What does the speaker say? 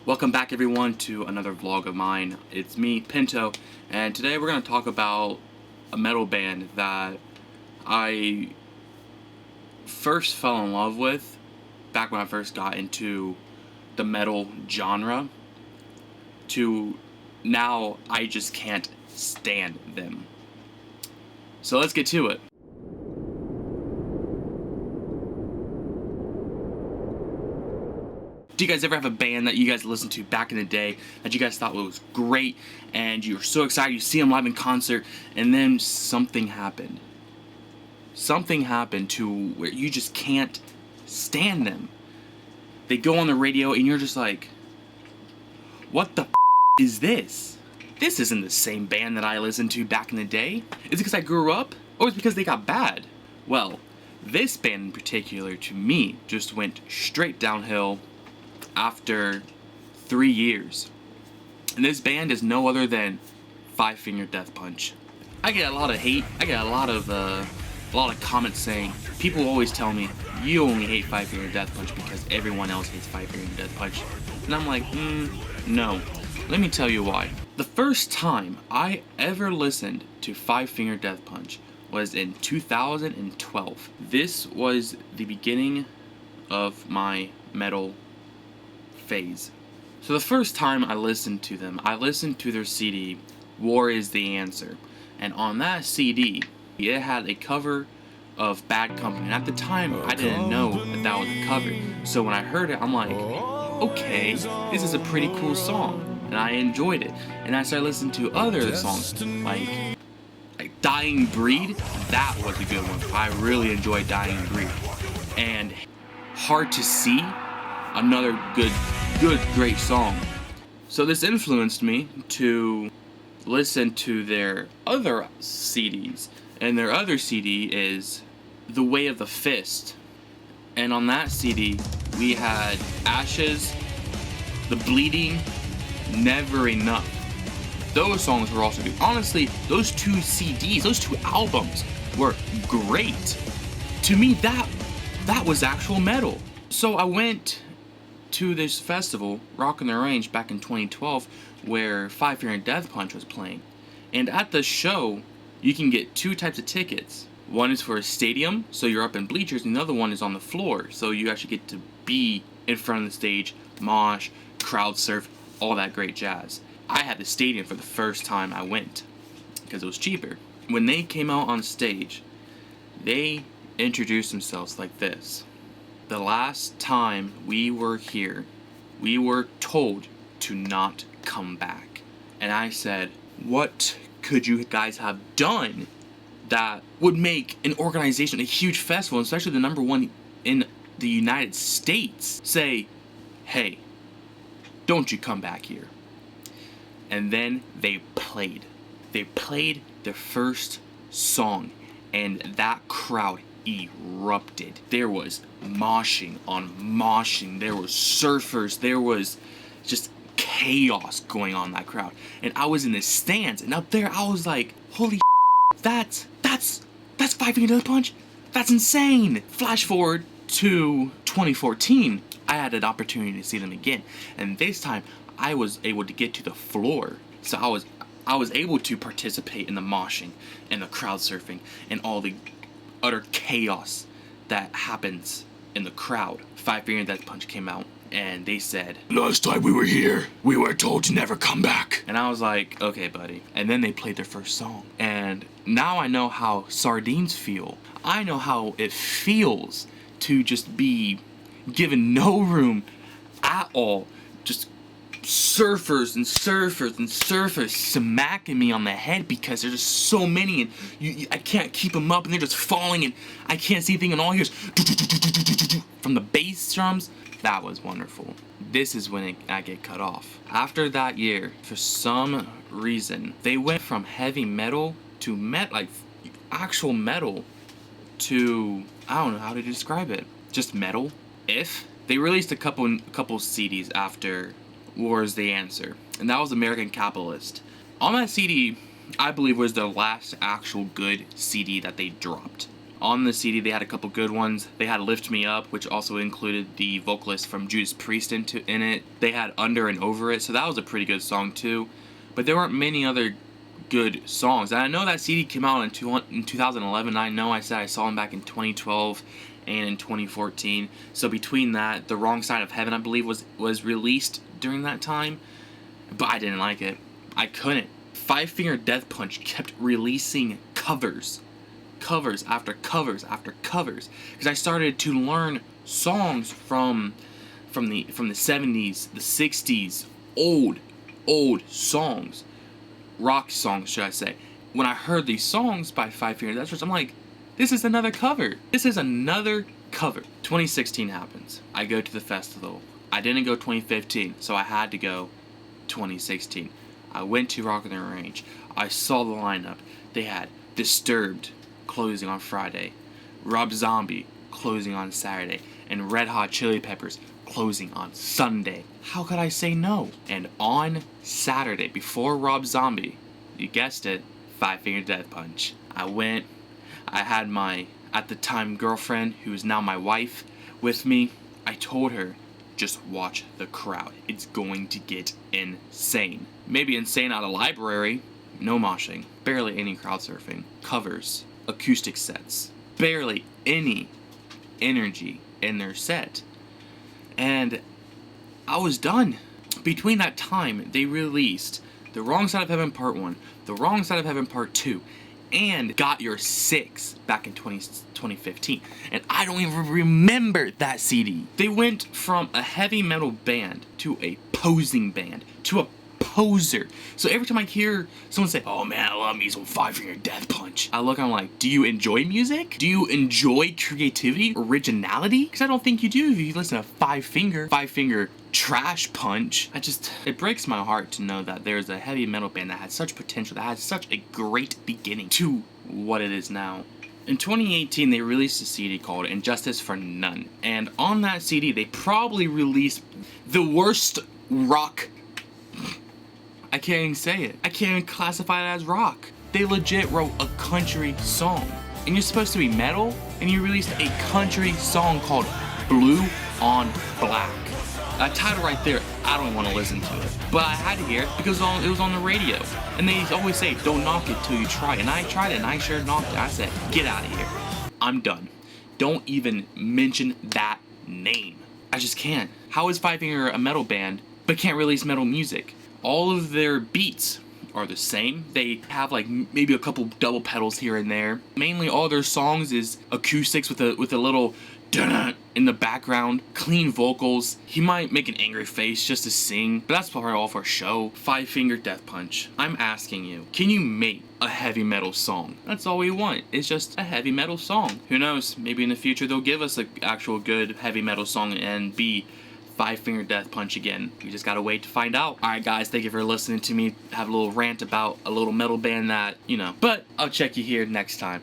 Welcome back everyone to another vlog of mine. It's me, Pinto, and today we're going to talk about a metal band that I first fell in love with back when I first got into the metal genre to now I just can't stand them. So let's get to it. Do you guys ever have a band that you guys listened to back in the day that you guys thought was great and you were so excited you see them live in concert and then something happened? Something happened to where you just can't stand them. They go on the radio and you're just like, what the f is this? This isn't the same band that I listened to back in the day. Is it because I grew up? Or is it because they got bad? Well, this band in particular to me just went straight downhill after 3 years. And this band is no other than Five Finger Death Punch. I get a lot of hate. I get a lot of comments saying, people always tell me, you only hate Five Finger Death Punch because everyone else hates Five Finger Death Punch. And I'm like, no. Let me tell you why. The first time I ever listened to Five Finger Death Punch was in 2012. This was the beginning of my metal phase. So the first time I listened to them, I listened to their CD, War Is the Answer. And on that CD, it had a cover of Bad Company. And at the time, I didn't know that that was a cover. So when I heard it, I'm like, okay, this is a pretty cool song. And I enjoyed it. And I started listening to other songs, like Dying Breed. That was a good one. I really enjoyed Dying Breed. And Hard to See, another great song. So this influenced me to listen to their other CDs. And their other CD is The Way of the Fist. And on that CD, we had Ashes, The Bleeding, Never Enough. Those songs were also good. Honestly, those two CDs, those two albums were great. To me, that was actual metal. So I went to this festival, Rock on the Range, back in 2012, where Five Finger Death Punch was playing. And at the show, you can get two types of tickets. One is for a stadium, so you're up in bleachers, and the other one is on the floor, so you actually get to be in front of the stage, mosh, crowd surf, all that great jazz. I had the stadium for the first time I went, because it was cheaper. When they came out on stage, they introduced themselves like this. The last time we were here, we were told to not come back. And I said, what could you guys have done that would make an organization, a huge festival, especially the number one in the United States, say, hey, don't you come back here. And then they played. They played their first song, and that crowd erupted. There was moshing on moshing. There was surfers. There was just chaos going on in that crowd. And I was in the stands, and up there I was like, holy that's Five Finger Death Punch? That's insane. Flash forward to 2014, I had an opportunity to see them again, and this time I was able to get to the floor. So I was able to participate in the moshing and the crowd surfing and all the utter chaos that happens in the crowd. Five Finger Death Punch came out and they said, last time we were here, we were told to never come back. And I was like, okay buddy. And then they played their first song. And now I know how sardines feel. I know how it feels to just be given no room at all. Just surfers and surfers and surfers smacking me on the head because there's just so many and I can't keep them up and they're just falling and I can't see anything and all I hear is from the bass drums. That was wonderful. This is when I get cut off. After that year, for some reason, they went from heavy metal to like actual metal to, I don't know how to describe it, just metal. If they released a couple CDs after War Is the Answer, and that was American Capitalist. On that CD, I believe was the last actual good CD that they dropped. on the CD, they had a couple good ones. They had Lift Me Up, which also included the vocalist from Judas Priest in it. They had Under and Over It, so that was a pretty good song too. But there weren't many other good songs. And I know that CD came out in 2011. I know I said I saw them back in 2012 and in 2014. So between that, The Wrong Side of Heaven, I believe, was released during that time. But I didn't like it. I couldn't. Five Finger Death Punch kept releasing covers after covers after covers, because I started to learn songs from the 70s, the 60s, old songs, rock songs, should I say. When I heard these songs by Five Finger Death Punch, I'm like, this is another cover. This is another cover. 2016 happens. I go to the festival. I didn't go 2015, so I had to go 2016. I went to Rock on the Range. I saw the lineup. They had Disturbed closing on Friday, Rob Zombie closing on Saturday, and Red Hot Chili Peppers closing on Sunday. How could I say no? And on Saturday, before Rob Zombie, you guessed it, Five Finger Death Punch. I went. I had my, at the time, girlfriend, who is now my wife, with me. I told her, just watch the crowd. It's going to get insane. Maybe insane at a library. No moshing. Barely any crowd surfing. Covers. Acoustic sets. Barely any energy in their set. And I was done. Between that time, they released The Wrong Side of Heaven Part 1, The Wrong Side of Heaven Part 2, and Got Your Six back in 2015. And I don't even remember that CD. They went from a heavy metal band to a posing band to a poser. So every time I hear someone say, oh man, I love me some Five Finger Death Punch, I look, I'm like, do you enjoy music? Do you enjoy creativity, originality? Because I don't think you do if you listen to Five Finger Trash Punch. It breaks my heart to know that there's a heavy metal band that had such potential, that had such a great beginning to what it is now. In 2018, they released a CD called Injustice for None. And on that CD, they probably released the worst rock. I can't even say it. I can't even classify it as rock. They legit wrote a country song. And you're supposed to be metal, and you released a country song called Blue on Black. That title right there, I don't want to listen to it. But I had to hear it because it was on the radio. And they always say, don't knock it till you try. And I tried it, and I sure knocked it. I said, get out of here. I'm done. Don't even mention that name. I just can't. How is Five Finger a metal band, but can't release metal music? All of their beats are the same. They have like maybe a couple double pedals here and there. Mainly all their songs is acoustics with a little dun in the background, clean vocals. He might make an angry face just to sing, but that's probably all for show. Five Finger Death Punch. I'm asking you, can you make a heavy metal song? That's all we want. It's just a heavy metal song. Who knows? Maybe in the future they'll give us an actual good heavy metal song and be Five Finger Death Punch again. We just gotta wait to find out. Alright guys, thank you for listening to me have a little rant about a little metal band that, but I'll check you here next time.